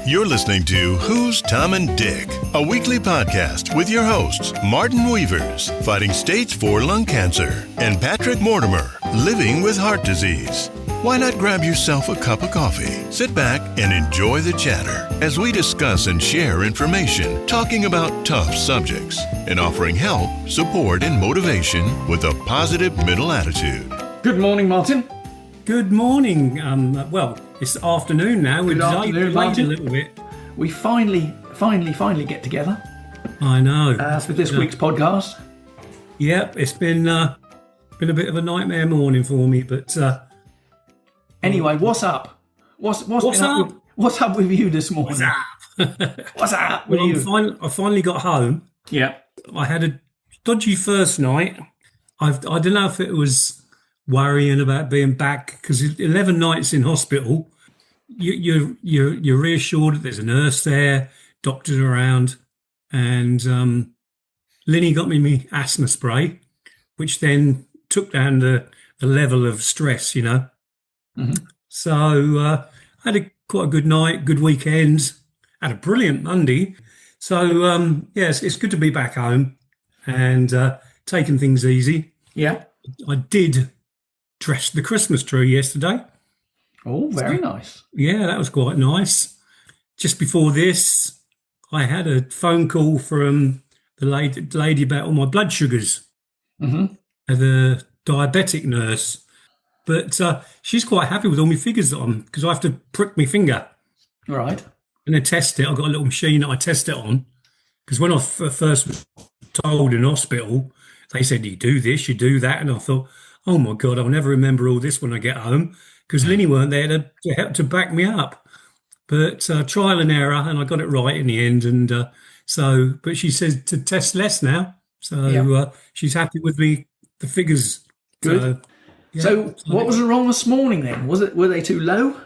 You're listening to Who's Tom and Dick, a weekly podcast with your hosts, Martin Weavers, fighting stage 4 lung cancer, and Patrick Mortimer, living with heart disease. Why not grab yourself a cup of coffee, sit back, and enjoy the chatter as we discuss and share information, talking about tough subjects, and offering help, support, and motivation with a positive middle attitude. Good morning, Martin. Good morning. Well, it's afternoon now. We're delayed a little bit. We finally get together. I know. For this week's podcast. Yep, it's been a bit of a nightmare morning for me, but anyway, what's up? What's up? What's up with you this morning? What's up? What's up with Well, you? I finally got home. Yeah. I had a dodgy first night. I don't know if it was worrying about being back, because 11 nights in hospital, you're reassured that there's a nurse there, doctors around, and Linny got me my asthma spray, which then took down the level of stress, you know. Mm-hmm. So I had quite a good night, good weekend, had a brilliant Monday. So yes, it's good to be back home and taking things easy. Yeah. I did dress the Christmas tree yesterday. Oh, very nice. Yeah, that was quite nice. Just before this, I had a phone call from the lady about all my blood sugars. Mm-hmm. The diabetic nurse. But she's quite happy with all my figures that I'm, because I have to prick my finger. Right. And then test it. I've got a little machine that I test it on. Because when I first was told in hospital, they said, you do this, you do that. And I thought, oh my God, I'll never remember all this when I get home, because Linny weren't there to help to back me up. But trial and error, and I got it right in the end. And but she says to test less now. So she's happy with the figures. Good. So what was wrong this morning then? Were they too low?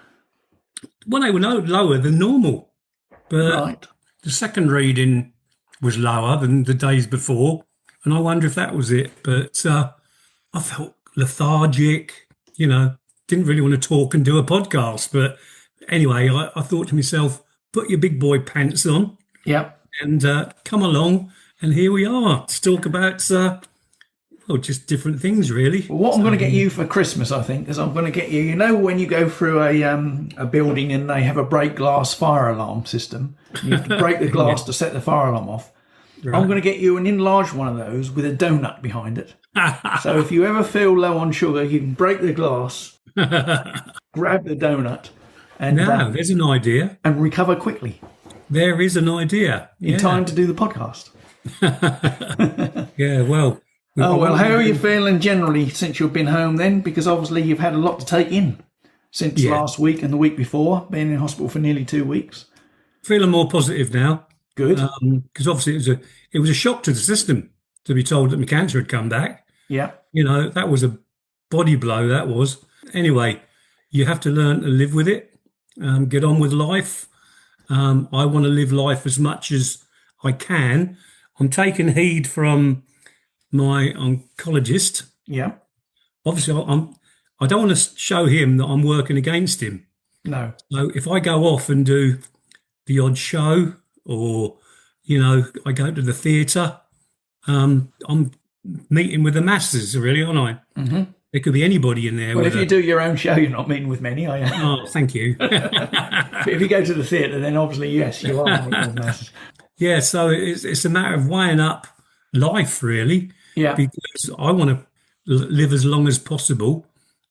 Well, they were no lower than normal. But right. The second reading was lower than the days before. And I wonder if that was it. But I felt lethargic, you know, didn't really want to talk and do a podcast. But anyway, I thought to myself, put your big boy pants on. Yep. And come along. And here we are to talk about, just different things, really. Well, what I'm going to get you for Christmas, I think, is I'm going to get you, you know, when you go through a building and they have a break glass fire alarm system, you have to break the glass to set the fire alarm off. Right. I'm going to get you an enlarged one of those with a donut behind it. So if you ever feel low on sugar, you can break the glass, grab the donut, and there's an idea. And recover quickly. There is an idea. In time to do the podcast. Yeah, well. Oh, well, how are you feeling generally since you've been home then? Because obviously you've had a lot to take in since last week and the week before, being in hospital for nearly 2 weeks. Feeling more positive now. Good. Because obviously it was a shock to the system to be told that my cancer had come back. Yeah. You know, that was a body blow, that was. Anyway, you have to learn to live with it, get on with life. I want to live life as much as I can. I'm taking heed from my oncologist. Yeah. Obviously, I don't want to show him that I'm working against him. No. So if I go off and do the odd show, or, you know, I go to the theatre, I'm meeting with the masses, really, aren't I? Mm-hmm. There could be anybody in there. Well, if you do your own show, you're not meeting with many, are you? Oh, thank you. But if you go to the theatre, then obviously, yes, you are meeting with masses. Yeah, so it's a matter of weighing up life, really. Yeah. Because I want to live as long as possible,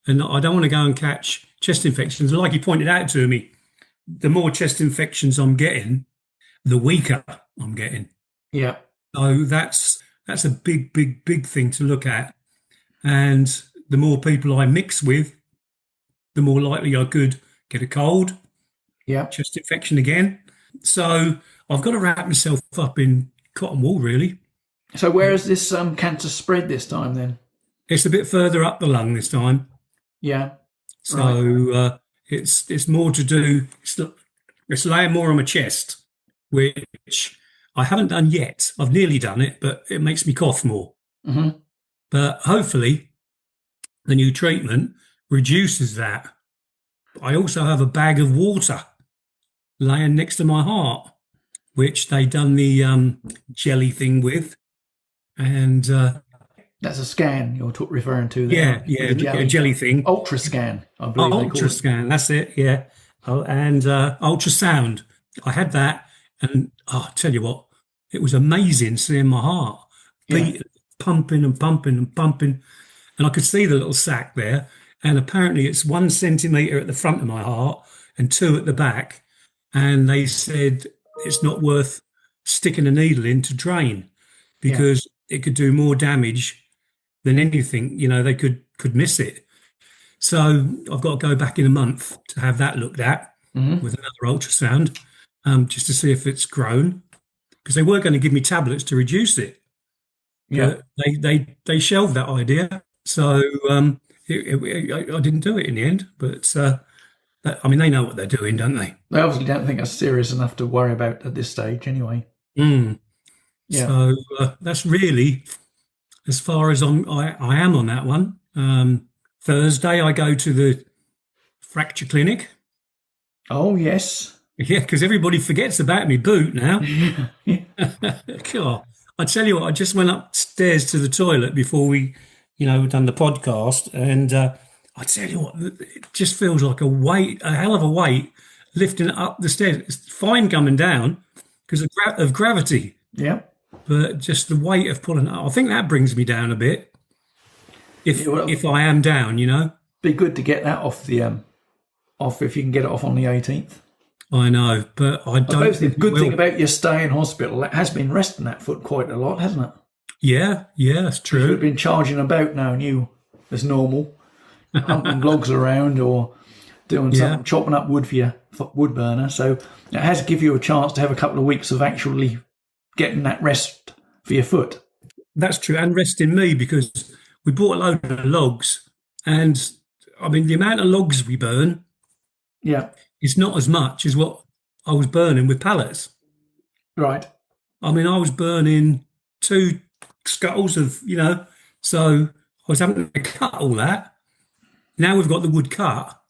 and I don't want to go and catch chest infections. Like you pointed out to me, the more chest infections I'm getting, the weaker I'm getting. Yeah. So that's a big thing to look at. And the more people I mix with, the more likely I could get a cold, chest infection again. So I've got to wrap myself up in cotton wool, really. So where has this cancer spread this time then? It's a bit further up the lung this time. Yeah. So it's more to do, it's laying more on my chest, which I haven't done yet. I've nearly done it, but it makes me cough more. Mm-hmm. But hopefully the new treatment reduces that. I also have a bag of water laying next to my heart, which they done the jelly thing with. And That's a scan you're referring to there. yeah, a jelly thing. Ultra scan, I believe they call Ultra it. scan, that's it, yeah. Oh, and ultrasound. I had that, and I tell you what, it was amazing seeing my heart beat, pumping and pumping and pumping. And I could see the little sac there. And apparently it's 1 centimetre at the front of my heart and 2 at the back. And they said it's not worth sticking a needle in to drain because it could do more damage than anything. You know, they could miss it. So I've got to go back in a month to have that looked at with another ultrasound, just to see if it's grown. Because they were going to give me tablets to reduce it. Yeah. They shelved that idea. So I didn't do it in the end. But I mean, they know what they're doing, don't they? They obviously don't think that's serious enough to worry about at this stage anyway. Mm. Yeah. So that's really as far as I am on that one. Thursday, I go to the fracture clinic. Oh, yes. Yeah, because everybody forgets about me boot now. God, I tell you what, I just went upstairs to the toilet before we, done the podcast, and I tell you what, it just feels like a hell of a weight, lifting it up the stairs. It's fine coming down because of gravity. Yeah. But just the weight of pulling it up, I think that brings me down a bit. If I am down, Be good to get that off off if you can get it off on the 18th. I know, but I don't. I suppose the good thing about your stay in hospital, it has been resting that foot quite a lot, hasn't it? Yeah, that's You should true. have been charging about now, and you, as normal, humping logs around or doing something, chopping up wood for your wood burner. So it has given you a chance to have a couple of weeks of actually getting that rest for your foot. That's true, and resting me because we bought a load of logs, and I mean the amount of logs we burn Yeah. is not as much as what I was burning with pallets. Right. I mean, I was burning 2 scuttles of, so I was having to cut all that. Now we've got the wood cut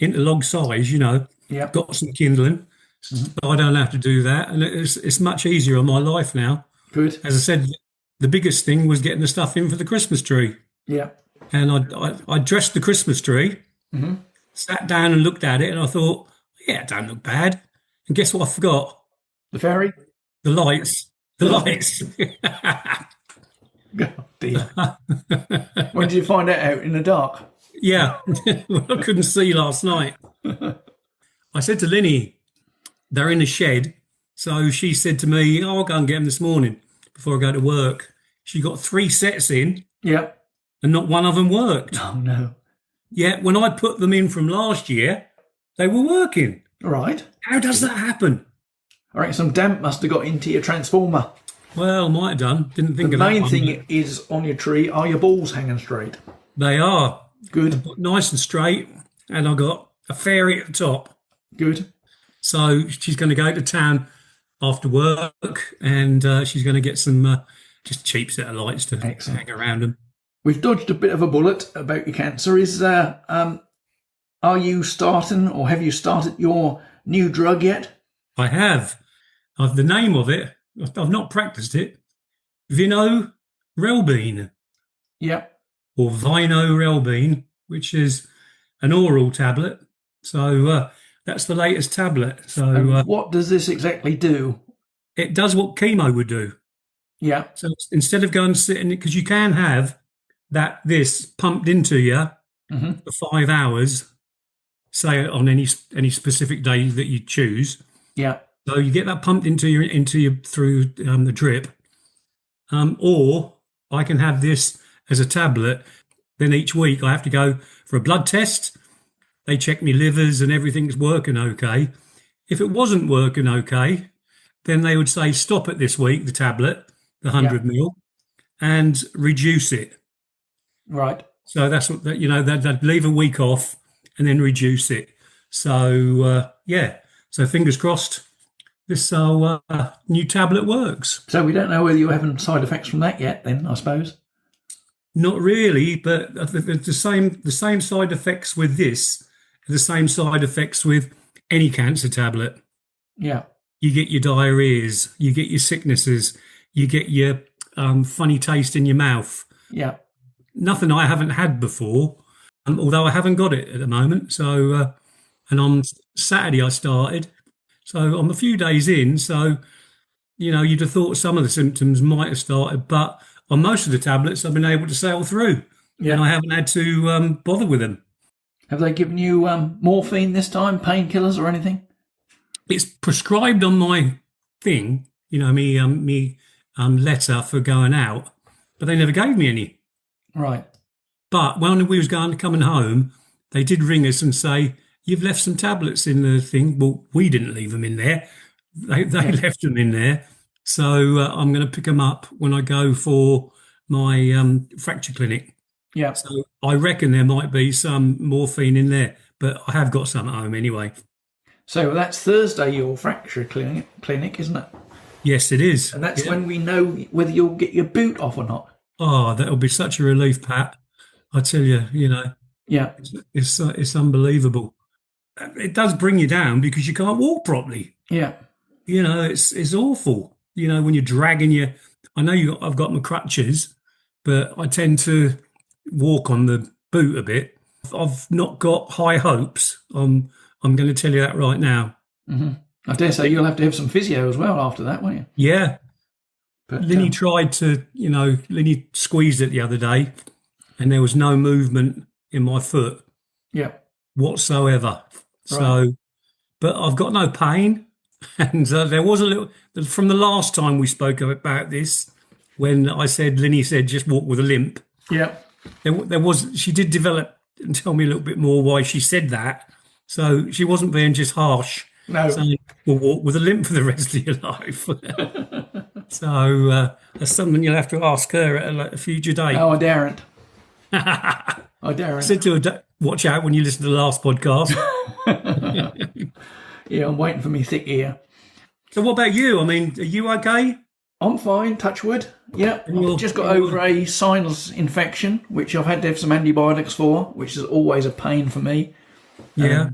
into log size, Yeah. got some kindling, so I don't have to do that, and it's much easier on my life now. Good. As I said, the biggest thing was getting the stuff in for the Christmas tree. Yeah. And I dressed the Christmas tree, sat down and looked at it, and I thought, yeah, it don't look bad. And guess what I forgot? The fairy? The lights. The lights. Oh, dear. When did you find that out? In the dark? Yeah. I couldn't see last night. I said to Linny, they're in the shed. So she said to me, I'll go and get them this morning before I go to work. She got 3 sets in, Yeah. and not one of them worked. Oh, no. Yet when I put them in from last year, they were working. Right. How does that happen? I reckon some damp must have got into your transformer. Well, might have done. Didn't think The of that main one. thing is on your tree are your balls hanging straight. They are Good. nice and straight, and I got a fairy at the top. Good. So she's going to go to town after work, and she's going to get some just cheap set of lights to Excellent. hang around them. We've dodged a bit of a bullet about your cancer. Are you starting or have you started your new drug yet? I have. The name of it, I've not practiced it. Vino Relbene, Yeah. or Vino Relbene, which is an oral tablet. So that's the latest tablet. So And what does this exactly do? it does what chemo would do. Yeah. So instead of going sitting, because you can have this pumped into you for 5 hours, say on any specific day that you choose. Yeah. So you get that pumped into you through the drip, or I can have this as a tablet. Then each week I have to go for a blood test. They check me livers and everything's working okay. If it wasn't working okay, then they would say stop it this week, the tablet, the 100 mil, and reduce it. Right. So that's what they'd leave a week off and then reduce it. So so fingers crossed, this new tablet works. So we don't know whether you're having side effects from that yet. Then I suppose. Not really, but the same side effects with this, the same side effects with any cancer tablet. Yeah. You get your diarrheas, you get your sicknesses, you get your funny taste in your mouth. Yeah. Nothing I haven't had before, although I haven't got it at the moment. So, and on Saturday I started. So I'm a few days in. So, you'd have thought some of the symptoms might have started, but on most of the tablets I've been able to sail through, and I haven't had to bother with them. Have they given you morphine this time, painkillers or anything? It's prescribed on my thing, me letter for going out, but they never gave me any. Right. But when we was coming home, they did ring us and say, "You've left some tablets in the thing." Well, we didn't leave them in there; they left them in there. So I'm going to pick them up when I go for my fracture clinic. Yeah. So I reckon there might be some morphine in there, but I have got some at home anyway. So that's Thursday, your fracture clinic, isn't it? Yes, it is. And that's when we know whether you'll get your boot off or not. Oh, that'll be such a relief, Pat. I tell you, Yeah. it's unbelievable. It does bring you down because you can't walk properly. Yeah. It's awful. When you're dragging I know I've got my crutches, but I tend to walk on the boot a bit. I've not got high hopes. I'm going to tell you that right now. Mm-hmm. I dare say you'll have to have some physio as well after that, won't you? Yeah. But Linny tried to, Linny squeezed it the other day and there was no movement in my foot whatsoever. Right. So, but I've got no pain. And there was a little, from the last time we spoke about this, when I said, Linny said, just walk with a limp. Yeah. She did develop and tell me a little bit more why she said that. So she wasn't being just harsh. No. Saying, we'll walk with a limp for the rest of your life. So that's something you'll have to ask her at a future date. No, I daren't. I daren't. I said to her, watch out when you listen to the last podcast. Yeah, I'm waiting for me thick ear. So what about you? I mean, are you okay? I'm fine, touch wood. Yeah, I've just got over a sinus infection, which I've had to have some antibiotics for, which is always a pain for me. Yeah.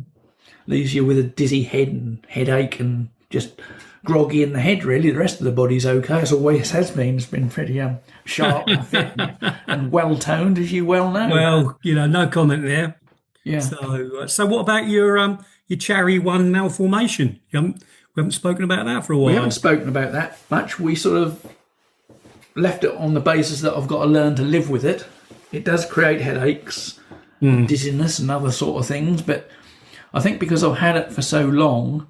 Leaves you with a dizzy head and headache and just groggy in the head, really. The rest of the body's okay, as always has been. It's been pretty sharp and fit and well-toned, as you well know. Well, no comment there. Yeah. So what about your Cherry 1 malformation? We haven't spoken about that for a while. We haven't spoken about that much. We sort of left it on the basis that I've got to learn to live with it. It does create headaches, dizziness and other sort of things, but I think because I've had it for so long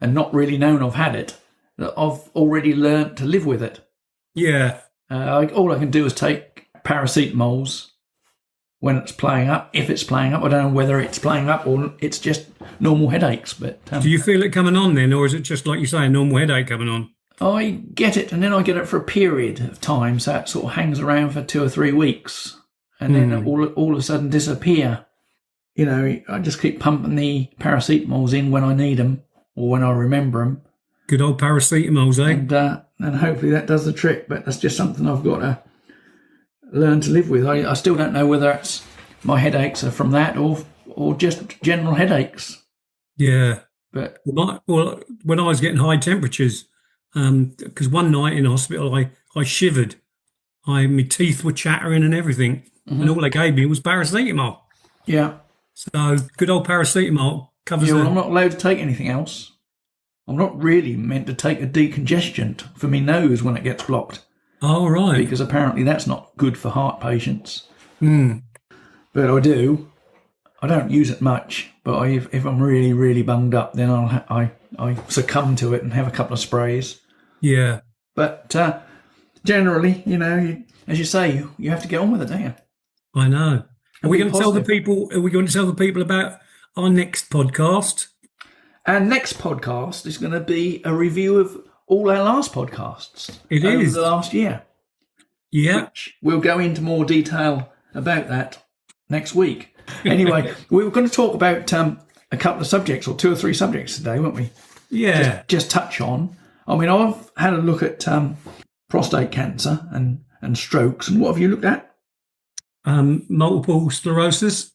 and not really known I've had it, that I've already learnt to live with it. Yeah. All I can do is take paracetamols when it's playing up. If it's playing up, I don't know whether it's playing up or it's just normal headaches. But do you feel it coming on then, or is it just like you say, a normal headache coming on? I get it, and then I get it for a period of time, so it sort of hangs around for 2 or 3 weeks, and then all of a sudden disappear. I just keep pumping the paracetamols in when I need them or when I remember them. Good old paracetamols, eh? And hopefully that does the trick. But that's just something I've got to learn to live with. I still don't know whether it's my headaches are from that or just general headaches. Yeah. But when I was getting high temperatures, because one night in hospital I shivered. My teeth were chattering and everything, and all they gave me was paracetamol. Yeah. So good old paracetamol covers it. I'm not allowed to take anything else. I'm not really meant to take a decongestant for my nose when it gets blocked. Oh, right. Because apparently that's not good for heart patients. Mm. But I do. I don't use it much, but if I'm really, really bunged up, then I succumb to it and have a couple of sprays. Yeah. But generally, as you say, you have to get on with it, don't you? I know. Are we going to tell the people about our next podcast? Our next podcast is going to be a review of all our last podcasts. It over is the last year. Yeah. We'll go into more detail about that next week. Anyway, we were going to talk about a couple of subjects, or 2 or 3 subjects today, weren't we? Yeah. Just touch on. I mean, I've had a look at prostate cancer and strokes. And what have you looked at? Multiple sclerosis.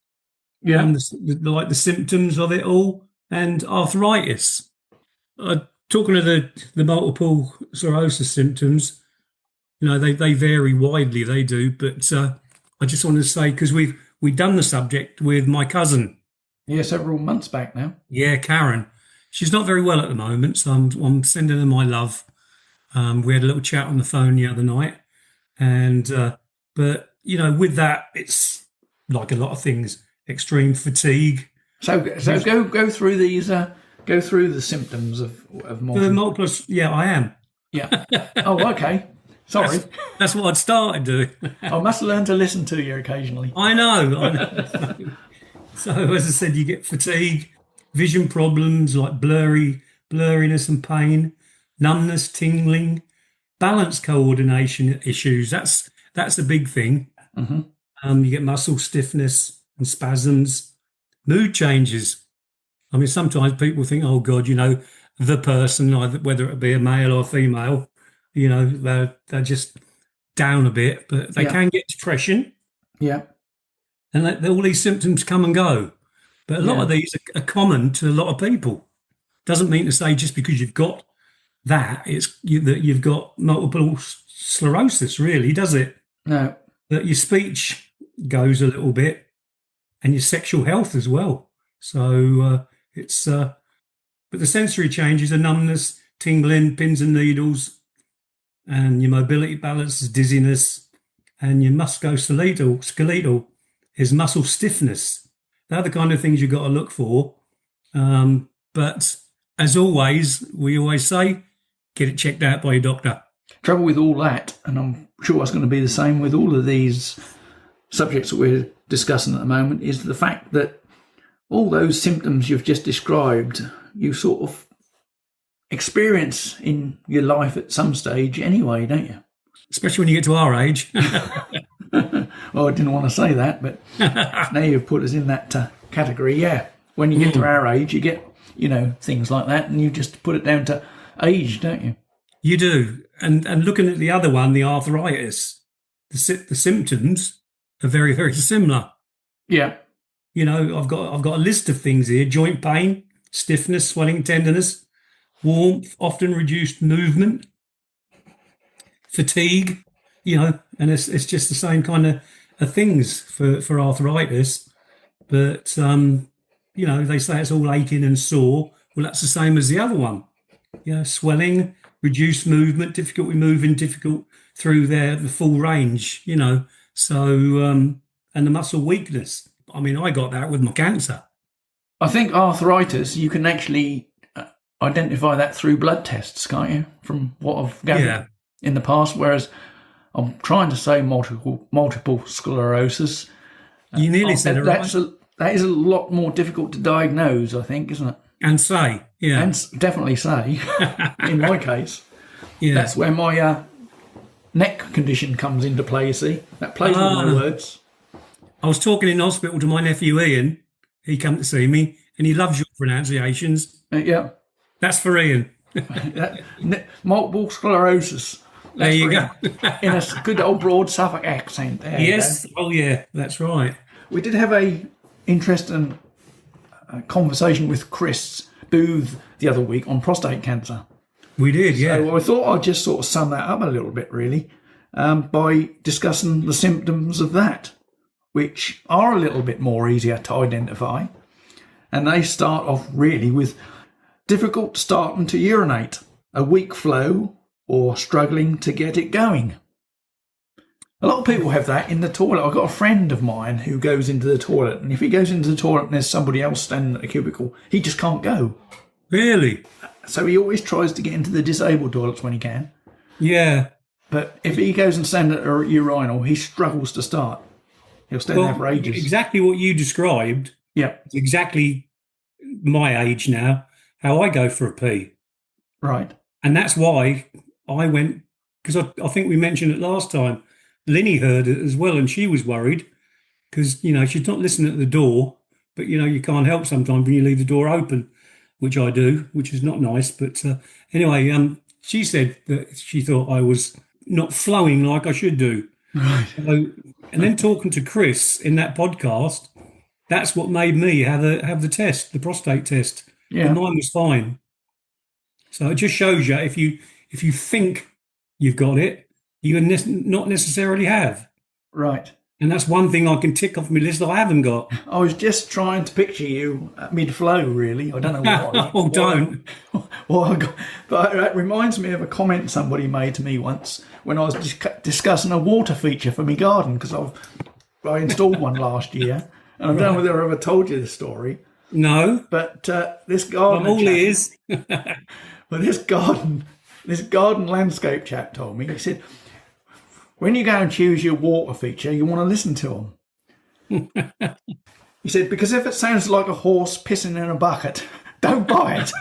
Yeah. And the symptoms of it all, and arthritis. talking of the multiple sclerosis symptoms, they vary widely. They do, but I just wanted to say because we've done the subject with my cousin. Yeah, several months back now. Yeah, Karen. She's not very well at the moment, so I'm sending her my love. We had a little chat on the phone the other night, and but with that, it's like a lot of things: extreme fatigue. So go through these. Go through the symptoms of multiple. Yeah, I am. Yeah. Oh, okay. Sorry. That's what I'd started doing. I must learn to listen to you occasionally. I know. So as I said, you get fatigue, vision problems like blurriness and pain, numbness, tingling, balance coordination issues. That's a big thing. Mm-hmm. You get muscle stiffness and spasms, mood changes. I mean, sometimes people think, oh God, the person, either whether it be a male or female, they're just down a bit, but they can get depression. Yeah. And all these symptoms come and go. But a lot of these are common to a lot of people. Doesn't mean to say just because you've got that, that you've got multiple sclerosis, really, does it? No. That your speech goes a little bit and your sexual health as well. So but the sensory changes are numbness, tingling, pins and needles, and your mobility balance is dizziness, and your musculoskeletal is muscle stiffness. They're the kind of things you've got to look for. But as always, we always say, get it checked out by your doctor. Trouble with all that, and I'm sure it's going to be the same with all of these subjects that we're discussing at the moment, is the fact that all those symptoms you've just described, you sort of experience in your life at some stage anyway, don't you? Especially when you get to our age. Well, I didn't want to say that, but now you've put us in that category. Yeah, when you get to our age, you get, things like that, and you just put it down to age, don't you? You do. And looking at the other one, the arthritis, the symptoms are very, very similar. Yeah. I've got a list of things here: joint pain, stiffness, swelling, tenderness, warmth, often reduced movement, fatigue, and it's just the same kind of things for arthritis. But, they say it's all aching and sore. Well, that's the same as the other one. Swelling, reduced movement, difficulty moving, difficult through the full range, So, and the muscle weakness. I mean, I got that with my cancer. I think arthritis, you can actually identify that through blood tests, can't you? From what I've gathered in the past, whereas I'm trying to say multiple sclerosis. You nearly said it right. That is a lot more difficult to diagnose, I think, isn't it? And say, yeah. And definitely say, in my case. Yeah. That's where my neck condition comes into play, you see. That plays with my words. I was talking in hospital to my nephew Ian. He came to see me, and he loves your pronunciations. Yeah. That's for Ian. Multiple sclerosis. There you go. In a good old broad Suffolk accent. There yes. Oh, yeah. That's right. We did have a interesting conversation with Chris Booth the other week on prostate cancer. We did, yeah. So I thought I'd just sort of sum that up a little bit, really, by discussing the symptoms of that, which are a little bit more easier to identify. And they start off really with difficult starting to urinate, a weak flow, or struggling to get it going. A lot of people have that in the toilet. I've got a friend of mine who goes into the toilet, and if he goes into the toilet and there's somebody else standing at a cubicle, he just can't go. Really? So he always tries to get into the disabled toilets when he can. Yeah. But if he goes and stands at a urinal, he struggles to start. He'll stand there for ages. Exactly what you described. Yeah. It's exactly my age now, how I go for a pee. Right. And that's why I went, because I think we mentioned it last time, Linny heard it as well, and she was worried because, she's not listening at the door, but, you can't help sometimes when you leave the door open, which I do, which is not nice. But anyway, she said that she thought I was not flowing like I should do. Right. So, and then talking to Chris in that podcast, that's what made me have the test, the prostate test. Yeah. And mine was fine. So it just shows you if you think you've got it, you not necessarily have. Right. And that's one thing I can tick off my list that I haven't got. I was just trying to picture you at mid-flow, really. I don't know why. Oh, don't. But that reminds me of a comment somebody made to me once when I was discussing a water feature for my garden, because I installed one last year. And I don't know whether I ever told you the story. No. But this garden... I'm all ears. Well, this garden landscape chap told me, he said, when you go and choose your water feature, you want to listen to them. He said, because if it sounds like a horse pissing in a bucket, don't buy it.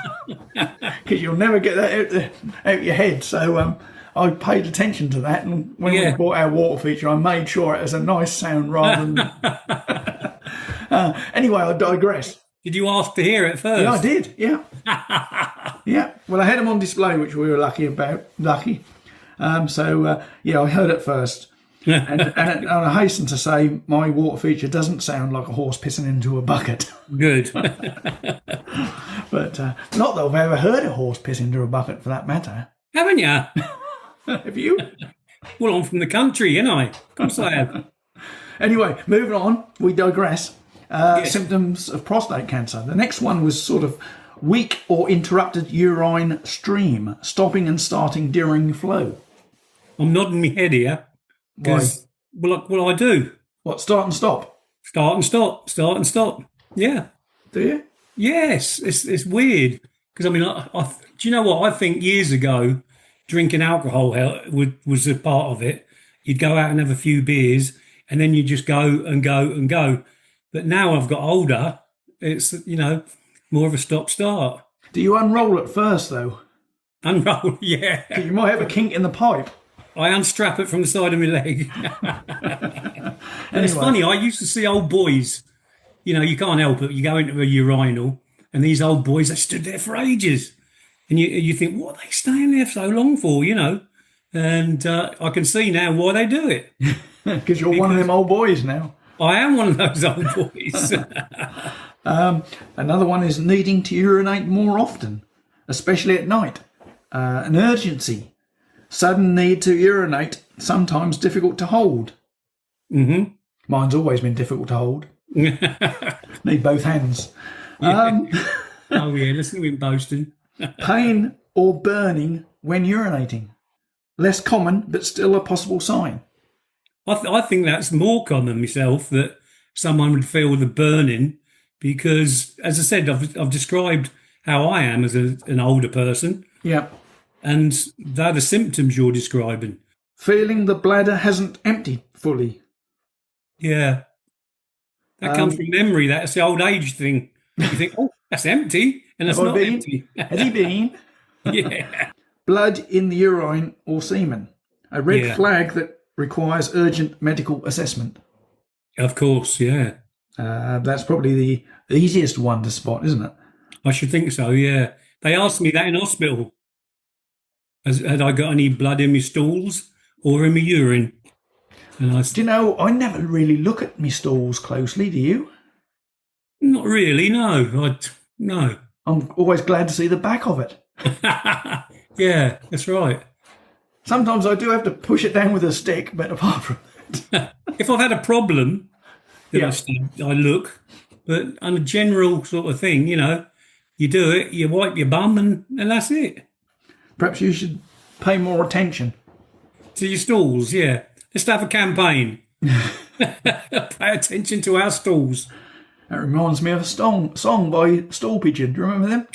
Because you'll never get that out your head. So I paid attention to that. And when we bought our water feature, I made sure it has a nice sound rather than... anyway, I digress. Did you ask to hear it first? Yeah, I did, yeah. Yeah, well, I had them on display, which we were lucky about. I heard it first. and I hasten to say my water feature doesn't sound like a horse pissing into a bucket. Good. But not that I've ever heard a horse piss into a bucket, for that matter. Haven't you? Have you? Well, I'm from the country, ain't I? Of course I have. Anyway, moving on, we digress. Symptoms of prostate cancer. The next one was sort of weak or interrupted urine stream, stopping and starting during flow. I'm nodding my head here. Why? Well, I do. What, start and stop? Start and stop. Start and stop. Yeah. Do you? Yes. It's weird. Because, I mean, do you know what? I think years ago, drinking alcohol was a part of it. You'd go out and have a few beers, and then you just go and go and go. But now I've got older, it's, more of a stop-start. Do you unroll it first, though? Unroll, yeah. You might have a kink in the pipe. I unstrap it from the side of my leg. And it's funny, I used to see old boys, you can't help it. You go into a urinal, and these old boys, they stood there for ages. And you think, what are they staying there so long for, And I can see now why they do it. Because you're one of them old boys now. I am one of those old boys. Another one is needing to urinate more often, especially at night. An urgency. Sudden need to urinate, sometimes difficult to hold. Mm-hmm. Mine's always been difficult to hold. Need both hands. Yeah. Oh, yeah, listen to him boasting. Pain or burning when urinating. Less common, but still a possible sign. I think that's more common myself, that someone would feel the burning, because, as I said, I've described how I am as an older person. Yeah. And they're the symptoms you're describing. Feeling the bladder hasn't emptied fully. Yeah. That comes from memory. That's the old age thing. You think, oh, that's empty. And it's not empty. Has he been? Yeah. Blood in the urine or semen. A red flag that requires urgent medical assessment. Of course, yeah. That's probably the easiest one to spot, isn't it? I should think so, yeah. They asked me that in hospital. Had I got any blood in my stools or in my urine? And do you know, I never really look at my stools closely, do you? Not really, no. No. I'm always glad to see the back of it. Yeah, that's right. Sometimes I do have to push it down with a stick, but apart from that... If I've had a problem, then I look. But on a general sort of thing, you do it, you wipe your bum, and that's it. Perhaps you should pay more attention. To your stools, yeah. Let's have a campaign. Pay attention to our stools. That reminds me of a song by Stool Pigeon. Do you remember them?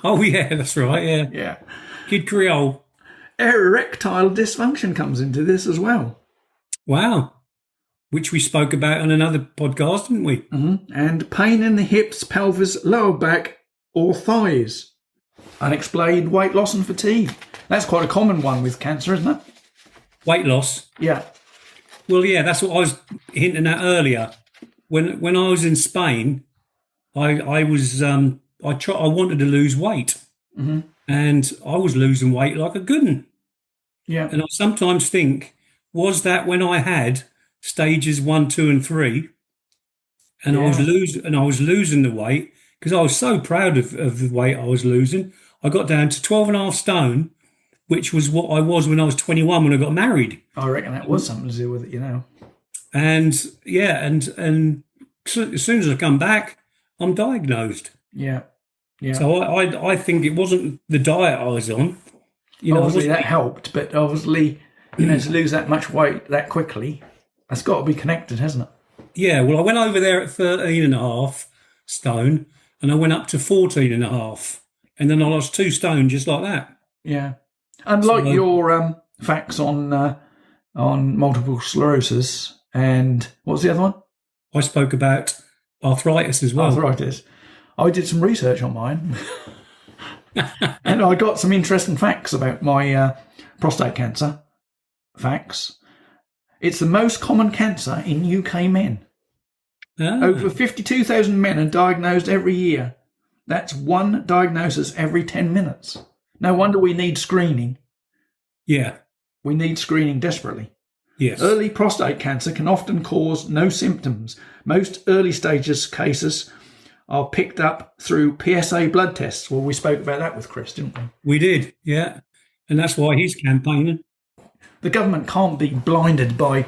Oh, yeah, that's right, yeah. Yeah. Kid Creole. Erectile dysfunction comes into this as well. Wow. Which we spoke about on another podcast, didn't we? Mm-hmm. And pain in the hips, pelvis, lower back, or thighs. Unexplained weight loss and fatigue. That's quite a common one with cancer, isn't it? Weight loss? Yeah. Well, yeah, that's what I was hinting at earlier. When I was in Spain, I wanted to lose weight. Mm-hmm. And I was losing weight like a good one. Yeah. And I sometimes think, was that when I had stages 1, 2, and 3, and I was losing the weight, because I was so proud of the weight I was losing. I got down to 12 and a half stone, which was what I was when I was 21 when I got married. I reckon that was something to do with it, And yeah, and as soon as I come back, I'm diagnosed. Yeah. Yeah. So I think it wasn't the diet I was on. Obviously that helped, but obviously, to lose that much weight that quickly, that's got to be connected, hasn't it? Yeah, well, I went over there at 13 and a half stone, and I went up to 14 and a half, and then I lost 2 stone just like that. Yeah. And like your facts on multiple sclerosis, and what was the other one? I spoke about arthritis as well. Arthritis. I did some research on mine, and I got some interesting facts about my prostate cancer. Facts. It's the most common cancer in UK men. Ah. Over 52,000 men are diagnosed every year. That's one diagnosis every 10 minutes. No wonder we need screening. Yeah. We need screening desperately. Yes. Early prostate cancer can often cause no symptoms. Most early stages cases are picked up through PSA blood tests. Well, we spoke about that with Chris, didn't we? We did, yeah. And that's why he's campaigning. The government can't be blinded by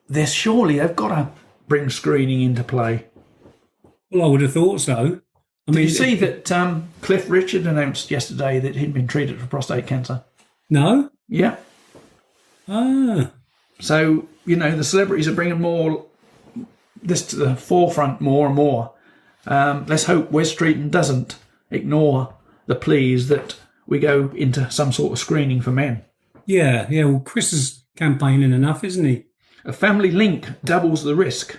this. Surely they've got to bring screening into play. Well, I would have thought so. Did you see that Cliff Richard announced yesterday that he'd been treated for prostate cancer? No? Yeah. Ah. So, the celebrities are bringing more this to the forefront more and more. Let's hope Wes Streeton doesn't ignore the pleas that we go into some sort of screening for men. Yeah. Well, Chris is campaigning enough, isn't he? A family link doubles the risk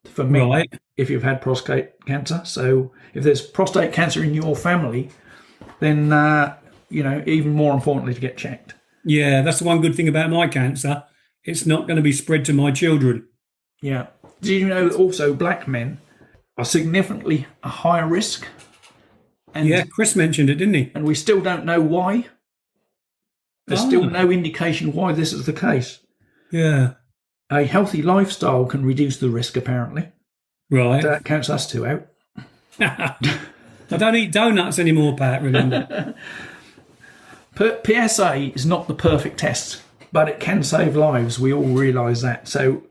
for men Right. if you've had prostate cancer. So if there's prostate cancer in your family, then, even more importantly to get checked. Yeah, that's the one good thing about my cancer. It's not going to be spread to my children. Yeah. Did you know that also black men are significantly a higher risk? And, Yeah, Chris mentioned it, didn't he? And we still don't know why. There's still no indication why this is the case. Yeah. A healthy lifestyle can reduce the risk, apparently. Right. That counts us two out. I don't eat donuts anymore, Pat, remember? PSA is not the perfect test, but it can save lives. We all realise that. So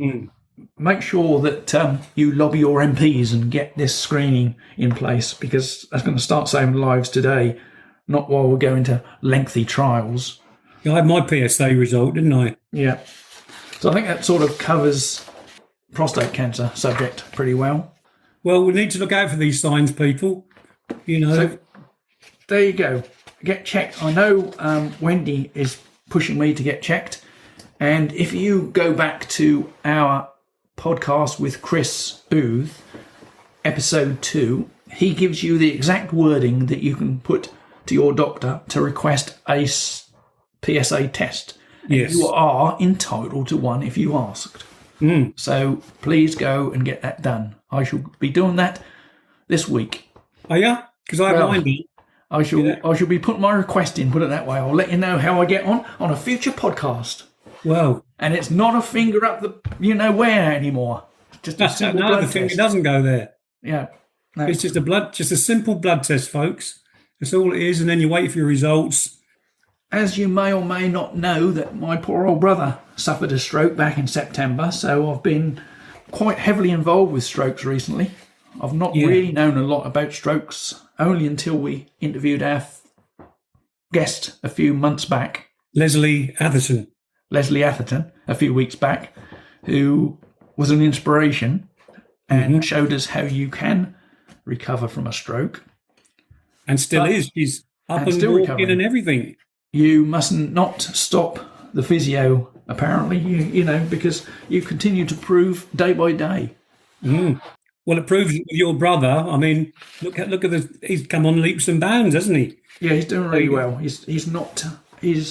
make sure that you lobby your MPs and get this screening in place, because that's going to start saving lives today, not while we're going to lengthy trials. I had my PSA result, didn't I? Yeah. So I think that sort of covers prostate cancer pretty well. Well, we need to look out for these signs, people. So there you go. Get checked. I know Wendy is pushing me to get checked. And if you go back to our podcast with Chris Booth, episode 2, he gives you the exact wording that you can put to your doctor to request a PSA test. Yes. You are entitled to one if you asked. So please go and get that done. I shall be doing that this week. Oh, yeah? Because I have mine. I shall be putting my request in, put it that way. I'll let you know how I get on a future podcast. Well. And it's not a finger up the where anymore. Just a simple blood the finger test. doesn't go there. Yeah. No. It's just a simple blood test, folks. That's all it is, and then you wait for your results. As you may or may not know, that my poor old brother suffered a stroke back in September, so I've been quite heavily involved with strokes recently. I've not really known a lot about strokes, only until we interviewed our guest a few months back. Leslie Atherton, a few weeks back, who was an inspiration and showed us how you can recover from a stroke. And still is. She's up and still walking recovering. and everything. You mustn't not stop the physio, apparently, because you continue to prove day by day. Well, it proves with your brother. I mean, look at he's come on leaps and bounds, hasn't he? Yeah, he's doing really well. He's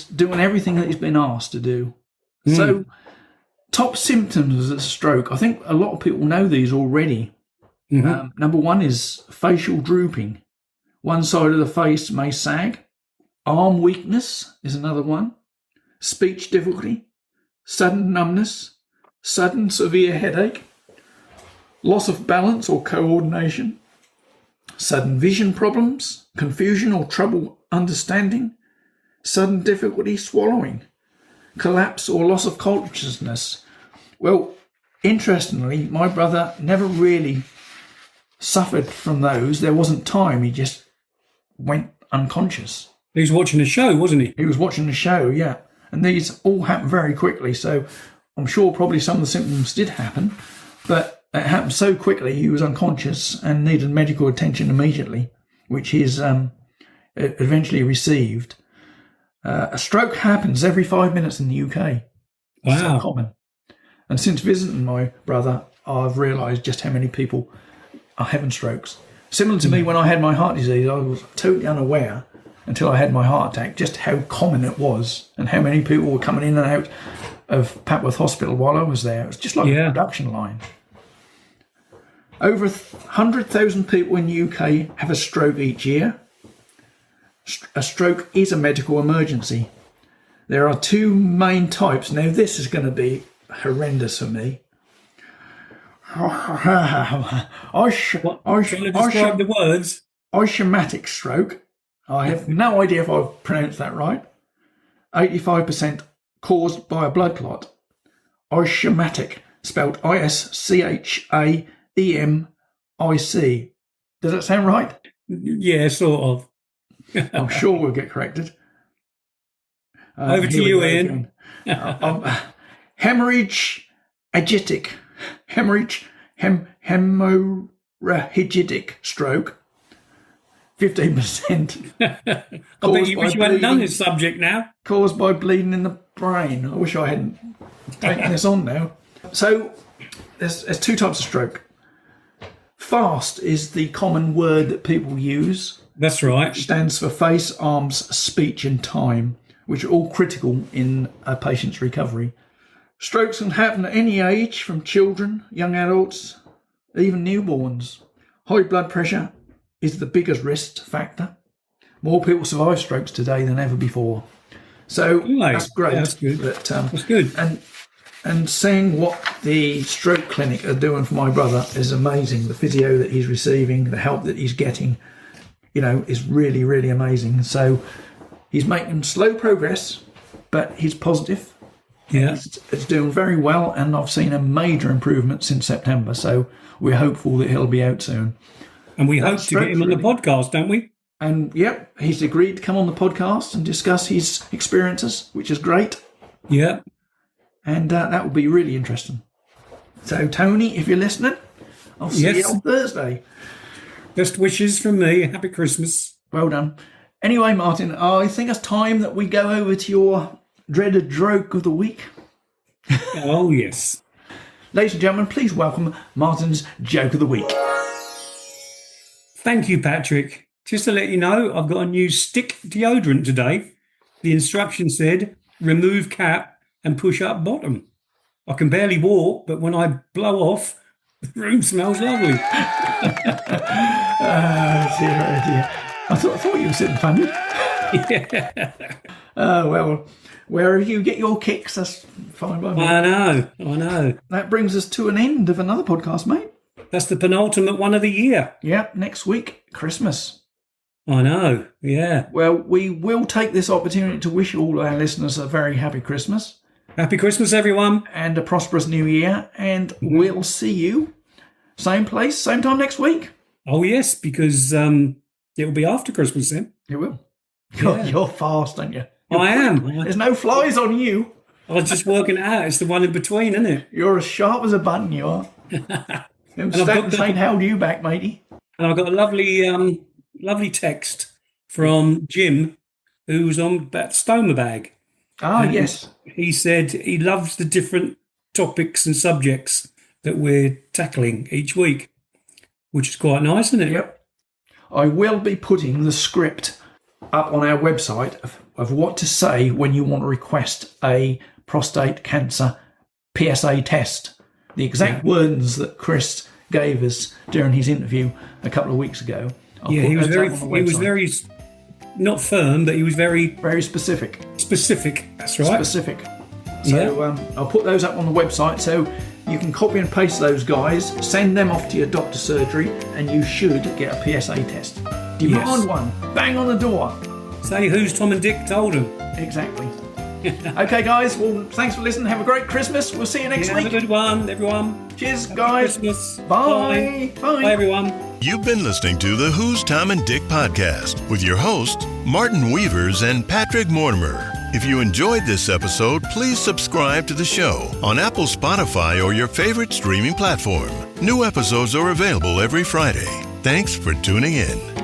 doing everything that he's been asked to do. So, top symptoms of a stroke. I think a lot of people know these already. Number one is facial drooping. One side of the face may sag. Arm weakness is another one. Speech difficulty. Sudden numbness. Sudden severe headache. Loss of balance or coordination. sudden vision problems, confusion or trouble understanding, sudden difficulty swallowing, collapse or loss of consciousness. Well, interestingly, my brother never really suffered from those. There wasn't time. He just went unconscious. He was watching a show, wasn't he? He was watching the show, yeah. And these all happened very quickly. So I'm sure probably some of the symptoms did happen, but it happened so quickly he was unconscious and needed medical attention immediately, which he's eventually received. A stroke happens every 5 minutes in the UK. Wow. So common. And since visiting my brother, I've realised just how many people are having strokes. Similar to me, when I had my heart disease, I was totally unaware until I had my heart attack just how common it was and how many people were coming in and out of Papworth Hospital while I was there. It was just like a production line. Over 100,000 people in the UK have a stroke each year. A stroke is a medical emergency. There are two main types. Now, this is going to be horrendous for me. Describe the words. Ischemic stroke. I have no idea if I've pronounced that right. 85% caused by a blood clot. Ischemic, spelled ISCHAEMIC. Does that sound right? Yeah, sort of. I'm sure we'll get corrected. Over to you, Ian. Hemorrhagic. Hemorrhagic stroke. 15%. I bet you wish you hadn't done this subject now. Caused by bleeding in the brain. I wish I hadn't taken this on now. So there's two types of stroke. FAST is the common word that people use. That's right. Which stands for face, arms, speech and time, which are all critical in a patient's recovery. Strokes can happen at any age, from children, young adults, even newborns. High blood pressure is the biggest risk factor. More people survive strokes today than ever before. So that's great. Yeah, that's good. That's good. And seeing what the stroke clinic are doing for my brother is amazing. The physio that he's receiving, the help that he's getting, is really, really amazing. So he's making slow progress, but he's positive. Yeah. It's doing very well, and I've seen a major improvement since September. So we're hopeful that he'll be out soon. And we hope to get him on the podcast, don't we? And yep, he's agreed to come on the podcast and discuss his experiences, which is great. Yeah. And that will be really interesting. So, Tony, if you're listening, I'll see you on Thursday. Best wishes from me. Happy Christmas. Well done. Anyway, Martin, I think it's time that we go over to your dreaded joke of the week. Oh, yes. Ladies and gentlemen, please welcome Martin's joke of the week. Thank you, Patrick. Just to let you know, I've got a new stick deodorant today. The instruction said, remove cap and push up bottom. I can barely walk, but when I blow off, the room smells lovely. Dear. I thought you were sitting funny. Yeah. Well, wherever you get your kicks, that's fine by me. I know. That brings us to an end of another podcast, mate. That's the penultimate one of the year. Yeah, next week, Christmas. I know, yeah. Well, we will take this opportunity to wish all our listeners a very happy Christmas. Happy Christmas, everyone. And a prosperous new year. And we'll see you same place, same time next week. Oh, yes, because it will be after Christmas then. It will. Yeah. You're fast, aren't you? I am. There's no flies on you. I was just working it out. It's the one in between, isn't it? You're as sharp as a button, you are. I'm saying, how do you back, matey? And I've got a lovely text from Jim, who's on that stoma bag. Ah, and yes. He said he loves the different topics and subjects that we're tackling each week, which is quite nice, isn't it? Yep. I will be putting the script up on our website of what to say when you want to request a prostate cancer PSA test. The exact words that Chris gave us during his interview a couple of weeks ago. He was very not firm, but he was very specific. Specific, that's right. Specific. So I'll put those up on the website. So You can copy and paste those guys, send them off to your doctor's surgery, and you should get a PSA test. Demand one. Bang on the door. Say who's Tom and Dick told them. Exactly. Okay, guys. Well, thanks for listening. Have a great Christmas. We'll see you next week. Have a good one, everyone. Cheers, Happy guys. Christmas. Bye. Bye. Bye, everyone. You've been listening to the Who's Tom and Dick podcast with your hosts, Martin Weavers and Patrick Mortimer. If you enjoyed this episode, please subscribe to the show on Apple, Spotify, or your favorite streaming platform. New episodes are available every Friday. Thanks for tuning in.